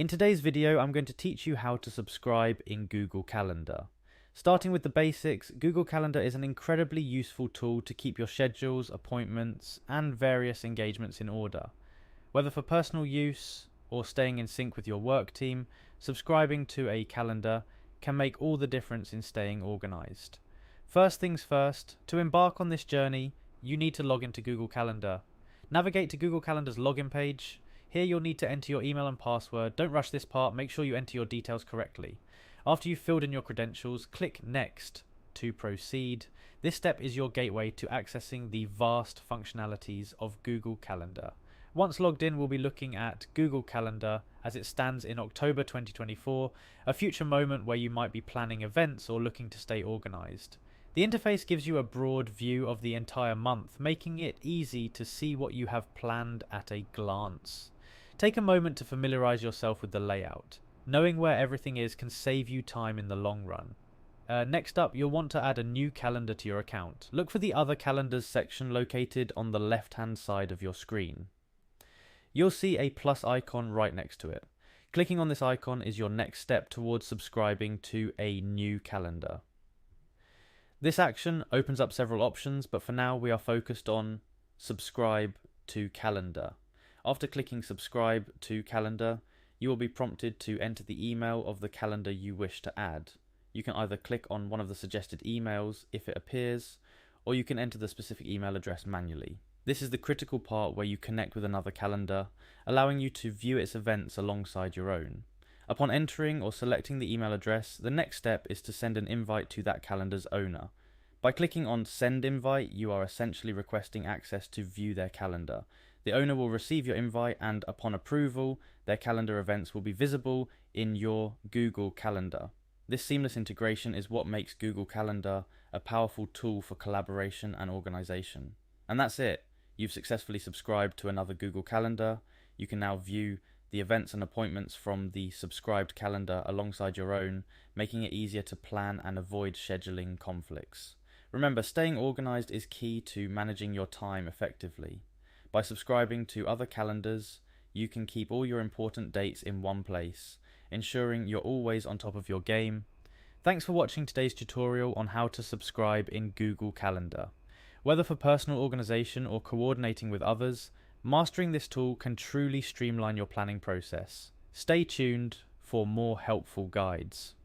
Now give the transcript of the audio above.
In today's video, I'm going to teach you how to subscribe in Google Calendar. Starting with the basics, Google Calendar is an incredibly useful tool to keep your schedules, appointments, and various engagements in order. Whether for personal use or staying in sync with your work team, subscribing to a calendar can make all the difference in staying organized. First things first, to embark on this journey, you need to log into Google Calendar. Navigate to Google Calendar's login page. Here you'll need to enter your email and password. Don't rush this part, make sure you enter your details correctly. After you've filled in your credentials, click Next to proceed. This step is your gateway to accessing the vast functionalities of Google Calendar. Once logged in, we'll be looking at Google Calendar as it stands in October 2024, a future moment where you might be planning events or looking to stay organized. The interface gives you a broad view of the entire month, making it easy to see what you have planned at a glance. Take a moment to familiarize yourself with the layout. Knowing where everything is can save you time in the long run. Next up, you'll want to add a new calendar to your account. Look for the Other Calendars section located on the left-hand side of your screen. You'll see a plus icon right next to it. Clicking on this icon is your next step towards subscribing to a new calendar. This action opens up several options, but for now we are focused on subscribe to calendar. After clicking subscribe to calendar, you will be prompted to enter the email of the calendar you wish to add. You can either click on one of the suggested emails if it appears, or you can enter the specific email address manually. This is the critical part where you connect with another calendar, allowing you to view its events alongside your own. Upon entering or selecting the email address, the next step is to send an invite to that calendar's owner. By clicking on Send Invite, you are essentially requesting access to view their calendar. The owner will receive your invite, and upon approval, their calendar events will be visible in your Google Calendar. This seamless integration is what makes Google Calendar a powerful tool for collaboration and organization. And that's it. You've successfully subscribed to another Google Calendar. You can now view the events and appointments from the subscribed calendar alongside your own, making it easier to plan and avoid scheduling conflicts. Remember, staying organized is key to managing your time effectively. By subscribing to other calendars, you can keep all your important dates in one place, ensuring you're always on top of your game. Thanks for watching today's tutorial on how to subscribe in Google Calendar. Whether for personal organization or coordinating with others, mastering this tool can truly streamline your planning process. Stay tuned for more helpful guides.